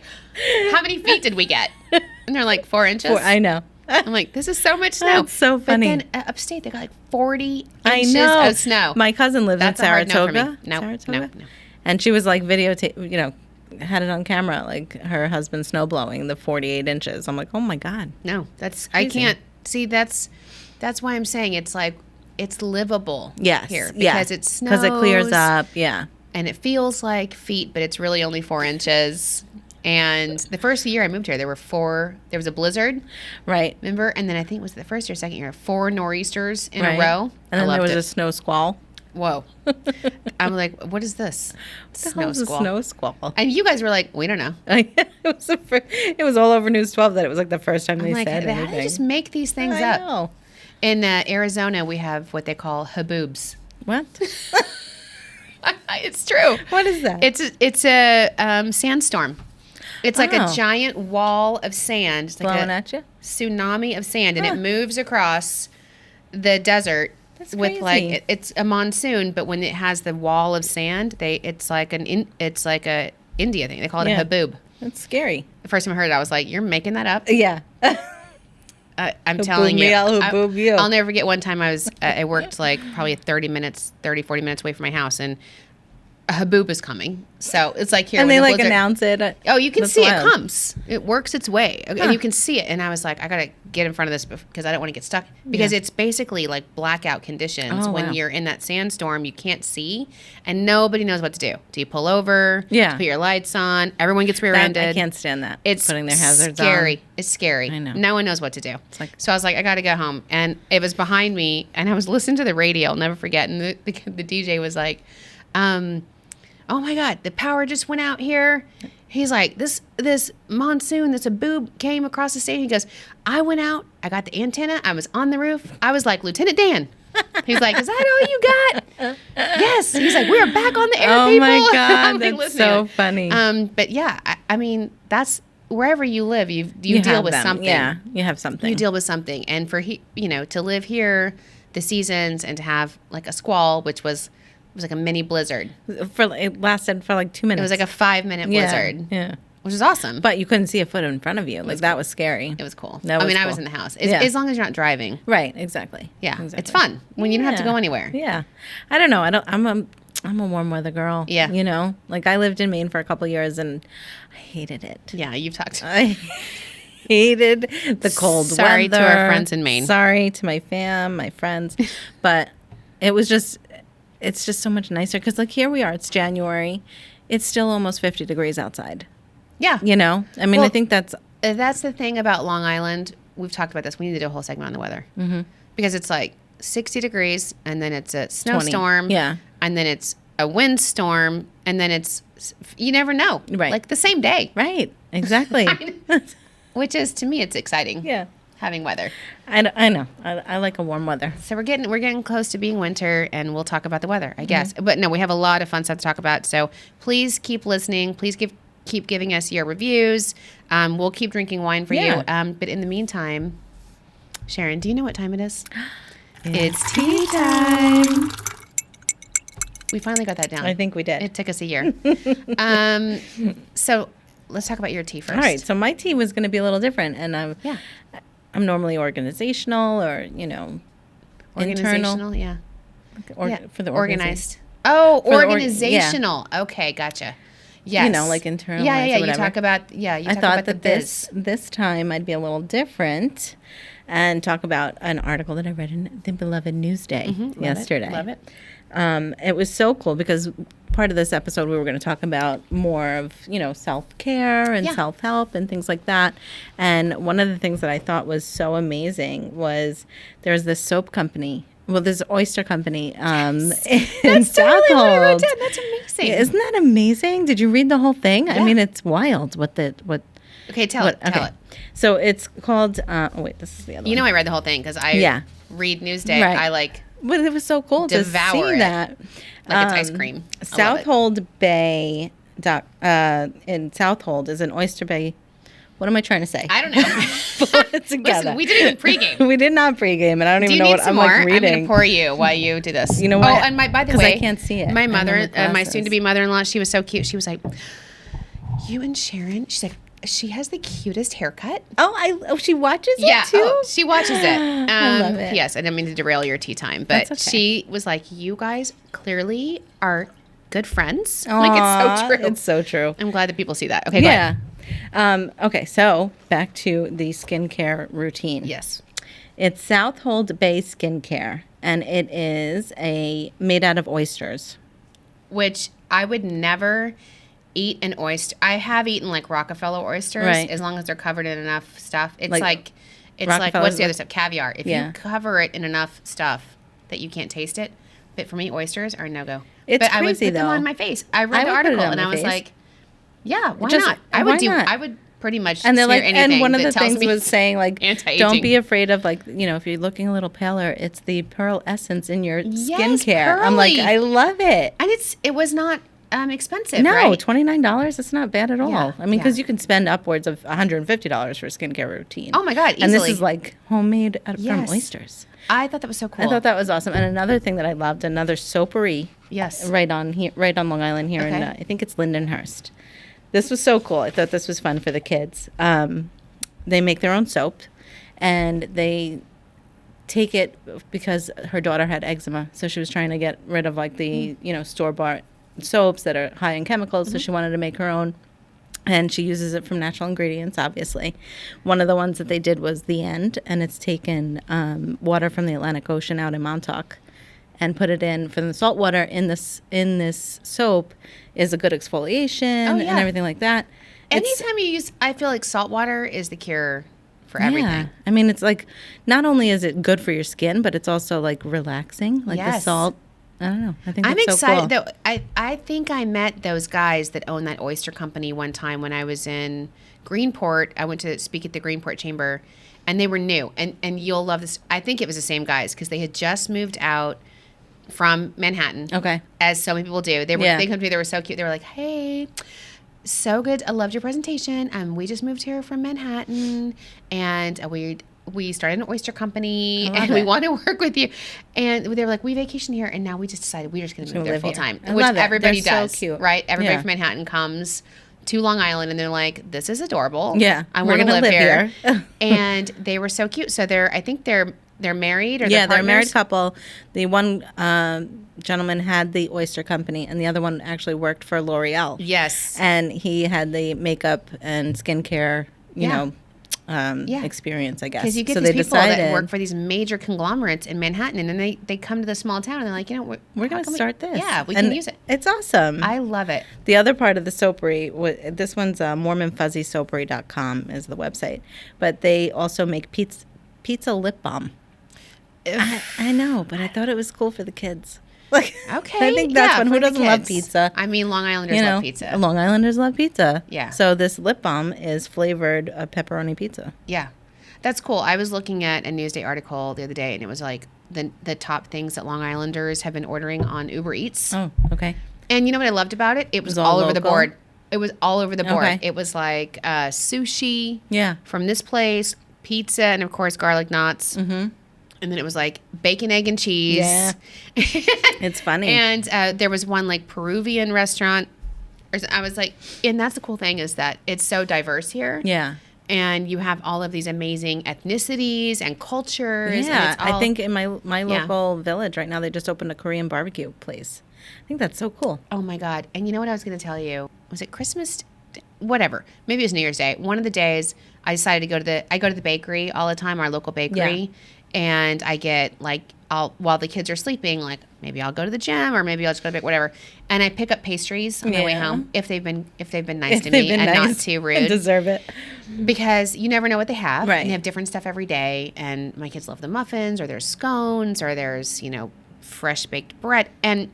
how many feet did we get? And they're like, 4 inches? I know. I'm like, this is so much snow. That's so funny. But then upstate, they got like 40 I inches know. of snow. My cousin lives That's in a hard no for me. Saratoga. No, Saratoga? no. And she was like videotape, you know, had it on camera, like her husband snow blowing the 48 inches. I'm like, oh my God. No, I can't see. That's why I'm saying it's like it's livable. Yes. here yeah. because it snows Because it clears up. Yeah. and it feels like feet, but it's really only 4 inches. And the first year I moved here, there was a blizzard, Right. remember? And then I think it was the first or second year, 4 nor'easters in Right. a row. And then there was it. a snow squall. Whoa. I'm like, what is this? Snow squall. Snow squall. And you guys were like, we don't know. it was all over News 12 that it was like the first time I'm they like, said how do anything. they just make these things I up? know. In Arizona, we have what they call haboobs. What? It's true. What is that? It's a sandstorm. It's like a Oh. giant wall of sand. It's like Blowing a at you? tsunami of sand, and Huh. it moves across the desert. That's with crazy. like it's a monsoon, but when it has the wall of sand, it's like a India thing. They call it Yeah. a haboob. That's scary. The first time I heard it, I was like, "You're making that up." Yeah. I'm telling me, you. I'll haboob you. I'll never forget one time I worked like probably 40 minutes away from my house, and a boob is coming. So it's like here. And when they the like blizzard- announce it. Oh, you can That's see wild. it comes. It works its way, and you can see it. And I was like, I gotta get in front of this because I don't want to get stuck. Because it's basically like blackout conditions. Oh, When wow. you're in that sandstorm, you can't see, and nobody knows what to do. Do you pull over? Yeah. Do you put your lights on? Everyone gets That, rear-ended. I can't stand that. It's putting their hazards scary. on. It's scary. I know. No one knows what to do. like- So I was like, I got to go home. And it was behind me, and I was listening to the radio. I'll never forget. And the DJ was like, oh my God, the power just went out here. He's like, this monsoon, a boob came across the stage. He goes, I went out, I got the antenna, I was on the roof. I was like, Lieutenant Dan. He's like, is that all you got? Yes. He's like, we're back on the air, Oh people. my I'm God, like, that's listening. so funny. But yeah, I mean, that's wherever you live, you deal have with them. something. Yeah, you have something. You deal with something. And for, to live here, the seasons, and to have like a squall, which was like a mini blizzard. It lasted for like 2 minutes. It was like a 5-minute blizzard. Yeah. Which is awesome. But you couldn't see a foot in front of you. Like that was scary. It was cool. That I was mean, I cool. was in the house. Yeah. As long as you're not driving. Right. Exactly. Yeah. Exactly. It's fun when you don't have to Yeah. go anywhere. Yeah. I don't know. I'm a warm weather girl. Yeah. You know, like I lived in Maine for a couple years and I hated it. Yeah, you've talked. I hated the cold weather. Sorry to our friends in Maine. Sorry to my my friends. But it's just so much nicer because like here we are, it's January. It's still almost 50 degrees outside. Yeah. You know? I mean, Well, I think that's the thing about Long Island. We've talked about this. We need to do a whole segment on the weather. Mm-hmm. Because it's like 60 degrees, and then it's a 20. snowstorm. Yeah. And then it's a windstorm, and then you never know. Right. Like the same day. right. Exactly. Which is, to me, it's exciting. Yeah. Having weather. I know. I like a warm weather. So we're getting close to being winter, and we'll talk about the weather, I guess. But no, we have a lot of fun stuff to talk about. So please keep listening. Please keep giving us your reviews. We'll keep drinking wine for you. But in the meantime, Sharon, do you know what time it is? It's tea time. We finally got that down. I think we did. It took us a year. So let's talk about your tea first. All right. So my tea was going to be a little different, and Yeah. I'm normally organizational or internal. Organizational, yeah. For the Organized. Oh, For the organizational. Okay, gotcha. Yes. You know, like internal. Yeah, lines yeah. or You whatever. talk about I talk thought about the that biz. this time I'd be a little different and talk about an article that I read in the beloved Newsday yesterday. Love it. It was so cool because part of this episode we were going to talk about more of self-care and Yeah. self-help and things like that. And one of the things that I thought was so amazing was there's this soap company. Well, there's an oyster company in That's Southold. totally what I wrote down. That's amazing. Yeah, isn't that amazing? Did you read the whole thing? I mean, it's wild. Okay, tell it. So it's called. Oh wait, this is the other. You know, one. I read the whole thing because I read Newsday. Right. I like But it was so cool to Devour see it. that. it's ice cream. I love it. Southold Bay, in Southold is an oyster bay. What am I trying to say? I don't know. Pull it together. Listen, we didn't even pregame. We did not pregame, and I don't Do even you know need what some I'm more? like I'm going reading. to pour you while you do this. You know what? Oh, and by the 'Cause way, I can't see it. My I mother, have my my glasses. soon-to-be mother-in-law, she was so cute. She was like, "You and Sharon." She's like, "She has the cutest haircut." She watches it Yeah, too. oh, she watches it. I love it. Yes, I didn't mean to derail your tea time, but That's okay. she was like, "You guys clearly are good friends." Like it's so true. It's so true. I'm glad that people see that. Okay, go ahead. Yeah. Okay, so back to the skincare routine. Yes. It's Southold Bay Skincare, and it is made out of oysters. Which I would never eat an oyster. I have eaten like Rockefeller oysters, Right. as long as they're covered in enough stuff. It's Like like what's Rockefeller's the other stuff? Caviar. If Yeah. you cover it in enough stuff that you can't taste it. But for me, oysters are no go. It's but I would crazy, put them though. on my face. I read I the would put it article on and my I was face. like, yeah, why Just- not? why not? I would pretty much And they're smear like, anything and one of that the tells things me was saying like, anti-aging. don't be afraid of like, if you're looking a little paler, it's the pearl essence in your skincare. I'm like, pearly. I love it. And it was not expensive, No, right? $29. It's not bad at all. Yeah, I mean, because yeah. you can spend upwards of $150 for a skincare routine. Oh my God, And this easily. is like homemade from Yes. oysters. I thought that was so cool. I thought that was awesome. And another thing that I loved, another soapery, Yes. right on Long Island here, Okay. in I think it's Lindenhurst. This was so cool. I thought this was fun for the kids. They make their own soap, and they take it because her daughter had eczema, so she was trying to get rid of like the store bought soaps that are high in chemicals, so she wanted to make her own. And she uses it from natural ingredients, obviously. One of the ones that they did was The End, and it's taken water from the Atlantic Ocean out in Montauk and put it in from the salt water in this soap is a good exfoliation and everything like that. Anytime you use, I feel like salt water is the cure for everything. Yeah. I mean, it's like, not only is it good for your skin, but it's also like relaxing, like the salt. I don't know. I think I'm that's excited so cool. though. I think I met those guys that own that oyster company one time when I was in Greenport. I went to speak at the Greenport Chamber, and they were new. And you'll love this. I think it was the same guys because they had just moved out from Manhattan. Okay. As so many people do. They come to me. They were so cute. They were like, "Hey, so good. I loved your presentation. We just moved here from Manhattan, and we started an oyster company, and we want to work with you." And they were like, "We vacation here, and now we just decided we're just going to move there full time," which everybody does, so cute. Right? Everybody from Manhattan comes to Long Island, and they're like, "This is adorable. Yeah, I want to live here." And they were so cute. So I think they're married, or they're a married couple. The one gentleman had the oyster company, and the other one actually worked for L'Oreal. Yes, and he had the makeup and skincare, you know. Experience, I guess. Because you get these people that work for these major conglomerates in Manhattan, and then they come to the small town, and they're like, we're going to start this. Yeah, we can use it. It's awesome. I love it. The other part of the soapery, this one's MormonFuzzySoapery.com is the website, but they also make pizza lip balm. I know, but I thought it was cool for the kids. Like, okay, I think that's one. Who doesn't love pizza? I mean, Long Islanders love pizza. Long Islanders love pizza. Yeah. So this lip balm is flavored pepperoni pizza. Yeah, that's cool. I was looking at a Newsday article the other day, and it was like the top things that Long Islanders have been ordering on Uber Eats. Oh, okay. And you know what I loved about it? It was all over the board. It was all over the board. Okay. It was like sushi. Yeah. From this place, pizza, and of course garlic knots. Mm-hmm. And then it was like bacon, egg, and cheese. Yeah. It's funny. And there was one like Peruvian restaurant. I was like, and that's the cool thing is that it's so diverse here. Yeah. And you have all of these amazing ethnicities and cultures. Yeah. And it's all, I think in my local village right now, they just opened a Korean barbecue place. I think that's so cool. Oh my God. And you know what I was going to tell you? Was it Christmas? Whatever. Maybe it was New Year's Day. One of the days I decided to go to the bakery all the time, our local bakery. Yeah. And I get like, while the kids are sleeping, like maybe I'll go to the gym or maybe I'll just go to bed, whatever. And I pick up pastries on my way home if they've been nice to me and not too rude. And deserve it. Because you never know what they have. Right. And they have different stuff every day. And my kids love the muffins, or there's scones, or there's, fresh baked bread. And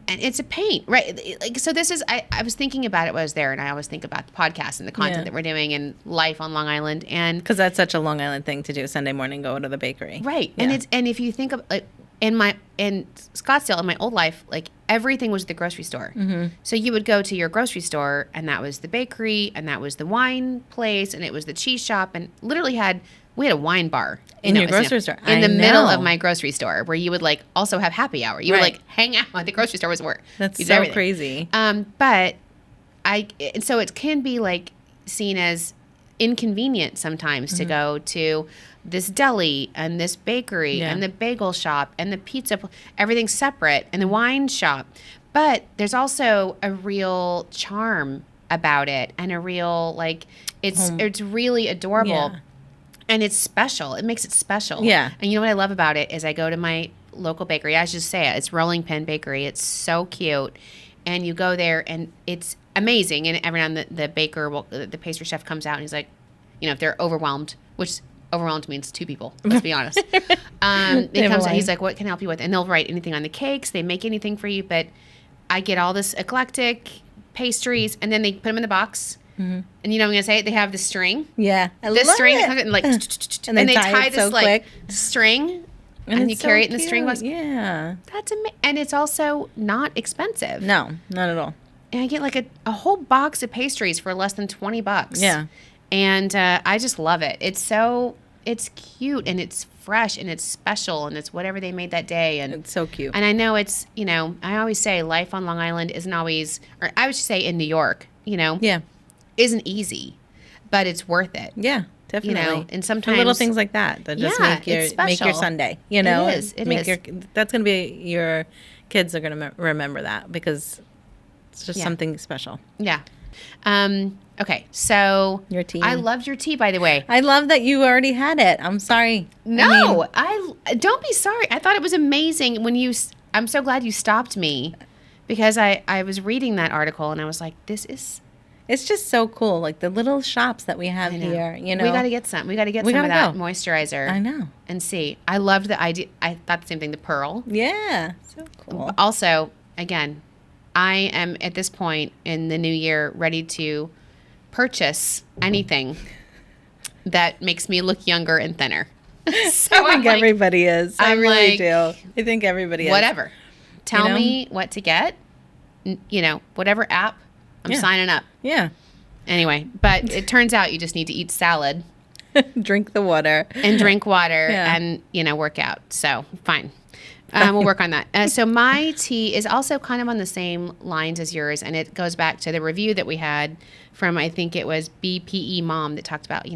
it's a pain, right? Like, so this is, I was thinking about it while I was there, and I always think about the podcast and the content that we're doing and life on Long Island. And because that's such a Long Island thing to do, Sunday morning, go to the bakery. Right. Yeah. And if you think of like in Scottsdale, in my old life, like everything was the grocery store. Mm-hmm. So you would go to your grocery store, and that was the bakery, and that was the wine place, and it was the cheese shop, and literally we had a wine bar in your grocery store. In the middle of my grocery store, where you would like also have happy hour. You would like hang out at the grocery store was where that's so crazy. But so it can be like seen as inconvenient sometimes to go to this deli and this bakery and the bagel shop and the pizza, everything's separate, and the wine shop. But there's also a real charm about it, and a real like it's really adorable. Yeah. And it's special. It makes it special. Yeah. And you know what I love about it is I go to my local bakery. I just say it. It's Rolling Pin Bakery. It's so cute. And you go there, and it's amazing. And every now and then the pastry chef comes out, and he's like, if they're overwhelmed, which overwhelmed means two people, let's be honest. He comes out, he's like, what can I help you with? And they'll write anything on the cakes. They make anything for you. But I get all this eclectic pastries, and then they put them in the box. Mm-hmm. And you know what I'm going to say? They have the string. Yeah. The string. And like, and they tie this like string. And you carry it in the string box. Yeah. That's amazing. And it's also not expensive. No, not at all. And I get like a whole box of pastries for less than $20. Yeah. And I just love it. It's cute, and it's fresh, and it's special, and it's whatever they made that day. And it's so cute. And I know it's, I always say life on Long Island isn't always, or I would say in New York, isn't easy, but it's worth it. Yeah, definitely. And sometimes little things like that just make your Sunday. It is. That's going to be your kids are going to remember that, because It's just something special. Yeah. Okay, so your tea. I loved your tea, by the way. I love that you already had it. I'm sorry. No, don't be sorry. I thought it was amazing when I'm so glad you stopped me because I was reading that article and I was like, it's just so cool. Like the little shops that we have here, you know. We got to get some. We got to get some of that moisturizer. I know. And see. I loved the idea. I thought the same thing, the pearl. Yeah. So cool. Also, again, I am at this point in the new year ready to purchase anything that makes me look younger and thinner. So I think everybody is. I really do. I think everybody is. Whatever. Tell me what to get. You know, whatever app, I'm signing up. Yeah. Anyway, but it turns out you just need to eat salad. Drink the water. And drink water and, work out. So, fine. We'll work on that. So my tea is also kind of on the same lines as yours, and it goes back to the review that we had from, I think it was BPE Mom that talked about,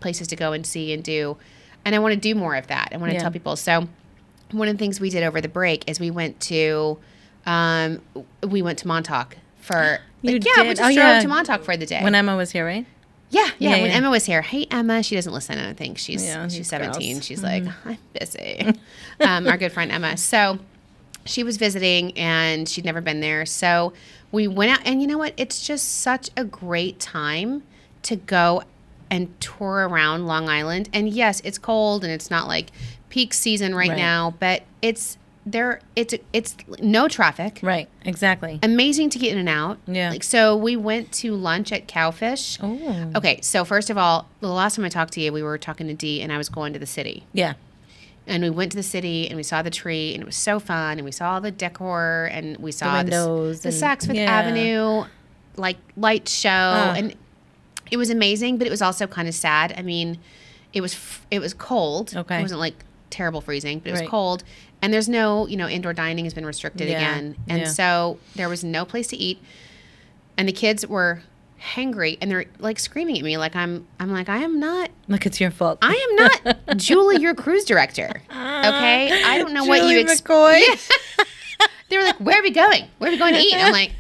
places to go and see and do. And I want to do more of that. I want to tell people. So one of the things we did over the break is we went to Montauk for, we just drove to Montauk for the day. When Emma was here, right? Yeah. When Emma was here. Hey, Emma. She doesn't listen, I don't think. She's 17. Gross. She's like, I'm busy. Our good friend Emma. So she was visiting, and she'd never been there. So we went out, and you know what? It's just such a great time to go and tour around Long Island. And yes, it's cold, and it's not like peak season right now, but it's no traffic. Right, exactly. Amazing to get in and out. Yeah. So we went to lunch at Cowfish. Oh. Okay, so first of all, the last time I talked to you, we were talking to Dee, and I was going to the city. Yeah. And we went to the city, and we saw the tree, and it was so fun, and we saw all the decor, and we saw the windows, the Saks Fifth Avenue, light show, and it was amazing, but it was also kind of sad. I mean, it was cold. Okay. It wasn't terrible freezing, but it was cold. And there's no, indoor dining has been restricted again. And so there was no place to eat. And the kids were hangry, and they're screaming at me I'm like, I am not. Look, it's your fault. I am not Julie, your cruise director. Okay? I don't know Julie what you McCoy. Yeah. They were like, where are we going? Where are we going to eat? And I'm like,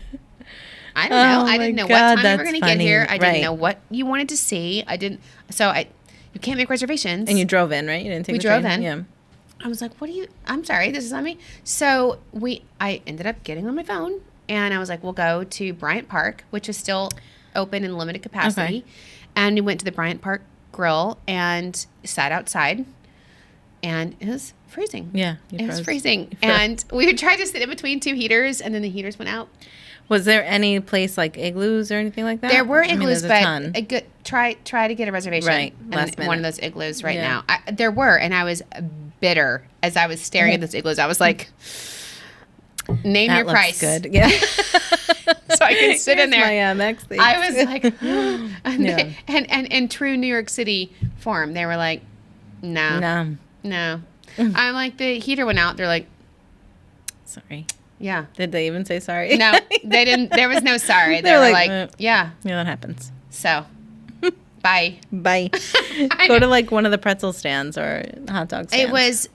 I don't know. I didn't know what time we were going to get here. I didn't know what you wanted to see. You can't make reservations. And you drove in, right? You didn't take the train? We drove in. Yeah. I was like, I'm sorry, this is on me. So I ended up getting on my phone, and I was like, we'll go to Bryant Park, which is still open in limited capacity. Okay. And we went to the Bryant Park Grill and sat outside, and it was freezing. Yeah. It was freezing. And we tried to sit in between two heaters, and then the heaters went out. Was there any place like igloos or anything like that? There were igloos, but try to get a reservation. Right, last minute. One of those igloos right now. There were, and I was bitter as I was staring at those igloos. I was like, name your price. Good. Yeah. So I could sit in there. My Amex. I was like, and in true New York City form, they were like, no. I'm like, the heater went out. They're like, sorry. Yeah. Did they even say sorry? No, they didn't. There was no sorry. They were like, yeah. Yeah, that happens. So, bye. Bye. Go to one of the pretzel stands or hot dog stands.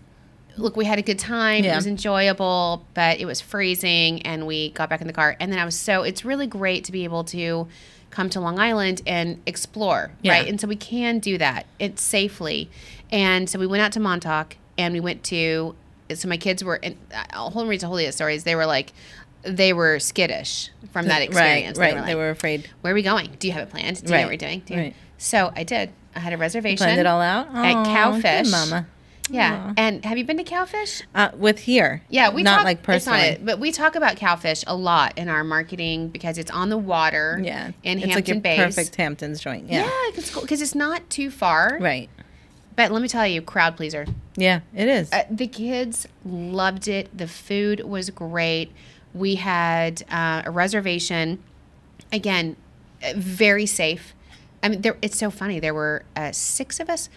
We had a good time. Yeah. It was enjoyable, but it was freezing, and we got back in the car. And then it's really great to be able to come to Long Island and explore, right? And so we can do that. It's safely. And so we went out to Montauk, and we went to... So my kids were, and the whole reason to hold these stories, they were skittish from that experience. Right. They were afraid. Where are we going? Do you have it planned? Do you know what we're doing? Right. So I did. I had a reservation. You planned it all out? At Cowfish. Good mama. Yeah. Aww. And have you been to Cowfish? With here. Yeah. Not personally. It's not but we talk about Cowfish a lot in our marketing because it's on the water. Yeah. In Hampton Hampton Bays. Perfect Hamptons joint. Yeah. Yeah. It's cool because it's not too far. Right. But let me tell you, crowd pleaser. Yeah, it is. The kids loved it. The food was great. We had a reservation. Again, very safe. I mean, it's so funny. There were 6 of us.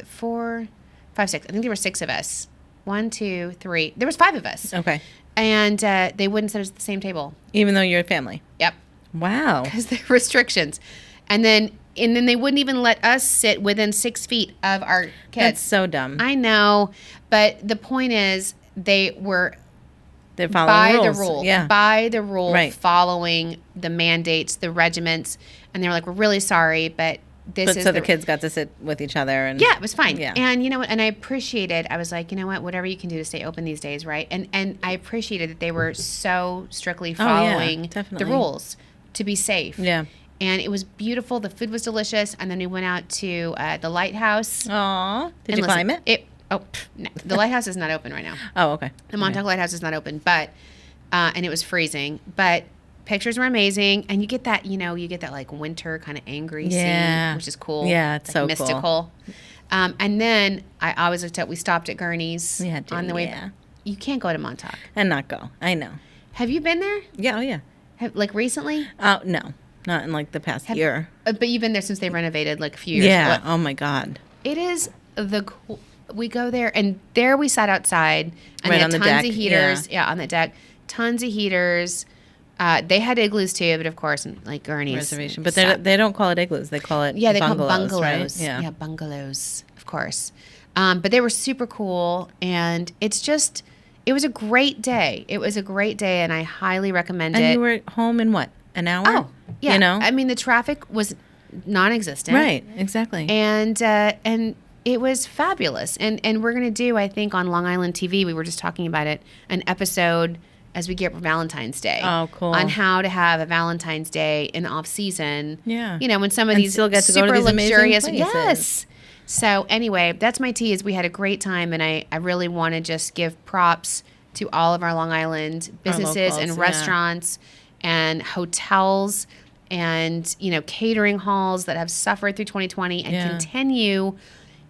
4, 5, 6. I think there were 6 of us. 1, 2, 3. There was 5 of us. Okay. And they wouldn't sit us at the same table. Even though you're a family? Yep. Wow. Because there are restrictions. And then they wouldn't even let us sit within 6 feet of our kids. That's so dumb. I know. But the point is, they were They're following by rules. the rule. Yeah. By the rule, Right. following the mandates, the regiments. And they were like, we're really sorry, but this is so the kids got to sit with each other. And yeah, it was fine. Yeah. And you know what? And I appreciated, I was like, you know what? Whatever you can do to stay open these days, right? And I appreciated that they were so strictly following the definitely. rules to be safe. Yeah. And it was beautiful. The food was delicious. And then we went out to the lighthouse. Aw. Did And you climb it? No, the lighthouse is not open right now. Oh, okay. The Montauk Lighthouse is not open, but and it was freezing. But pictures were amazing, and you get that like winter kind of angry scene, which is cool. Yeah, it's like so mystical. cool. And then I always looked at. We stopped at Gurney's on the way. Yeah. You can't go to Montauk. And not go. I know. Have you been there? Yeah. Oh, yeah. Like recently? Oh, no. Not in like the past year. But you've been there since they renovated like a few years Yeah. ago. Oh, my God. It is the cool. We go there, and there we sat outside, and Right they on had the tons deck, of heaters. Yeah, on the deck, tons of heaters. They had igloos too, but of course, like Gurney's Reservation. But they don't call it igloos. They call it they bungalows, call it bungalows. Right? Yeah, bungalows, of course. But they were super cool, and it was a great day. It was a great day, and I highly recommend it. And you were home in what? An hour? Oh, yeah. You know? I mean, the traffic was non-existent. Right. Exactly. And it was fabulous. And we're going to do, I think, on Long Island TV, we were just talking about it, an episode as we get for Valentine's Day. Oh, cool. On how to have a Valentine's Day in off-season. Yeah. You know, when some of And these still get to go super to these amazing luxurious. places. Yes. So anyway, that's my tea is we had a great time. And I really want to just give props to all of our Long Island businesses locals, and yeah. restaurants and hotels and, catering halls that have suffered through 2020 and continue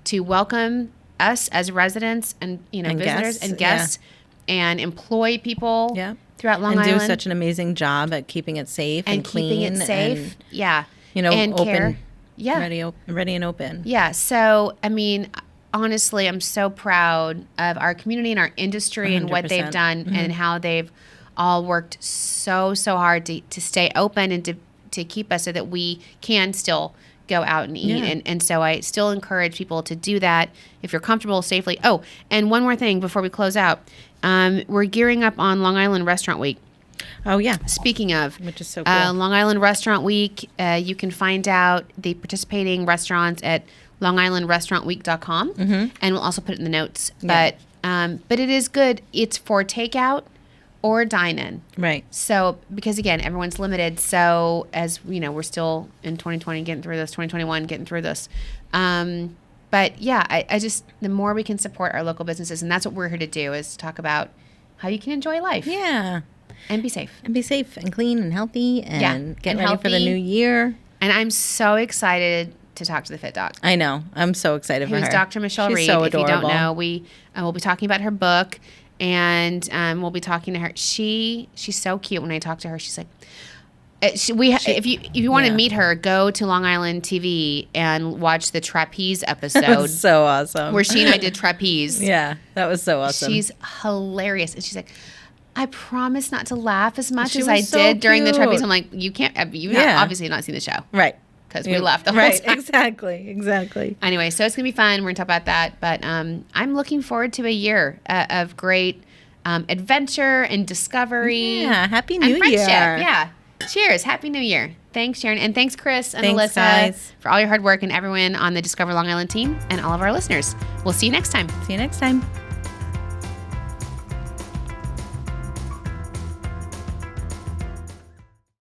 to welcome us as residents and, visitors guests, and guests and employ people throughout Long and Island. do such an amazing job at keeping it safe and clean. Keeping it safe. And, and open. care. Yeah. Ready and open. Yeah. So, I mean, honestly, I'm so proud of our community and our industry and what they've 100%. done and how they've all worked so hard to stay open and to keep us so that we can still go out and eat. Yeah. And so I still encourage people to do that if you're comfortable safely. Oh, and one more thing before we close out. We're gearing up on Long Island Restaurant Week. Oh, yeah. Speaking of, Which is so cool. Long Island Restaurant Week, you can find out the participating restaurants at longislandrestaurantweek.com, and we'll also put it in the notes. Yeah. But it is good. It's for takeout or dine-in. Right. So, because again, everyone's limited. So, as you know, we're still in 2020 getting through this, 2021 getting through this. But yeah, I just, the more we can support our local businesses, and that's what we're here to do, is talk about how you can enjoy life. Yeah. And be safe. And be safe and clean and healthy and get and ready for the healthy. new year. And I'm so excited to talk to the Fit Doc. I know. I'm so excited for her. Who's Dr. Michelle She's Reed. so if you adorable. don't know, we'll be talking about her book, and we'll be talking to her. She's so cute. When I talk to her, she's like, if you want to meet her, go to Long Island TV and watch the trapeze episode. That was so awesome. Where she and I did trapeze. Yeah, that was so awesome. She's hilarious, and she's like, I promise not to laugh as much She as I was so did during the trapeze. cute. I'm like, you can't. You've Yeah. obviously not seen the show, right. because we laughed the whole Right, time. exactly. Anyway, so it's going to be fun. We're going to talk about that. But I'm looking forward to a year of great adventure and discovery. Yeah, Happy and New friendship. Year. Yeah. Cheers. Happy New Year. Thanks, Sharon. And thanks, Chris and Thanks, Alyssa, guys. for all your hard work, and everyone on the Discover Long Island team and all of our listeners. We'll see you next time. See you next time.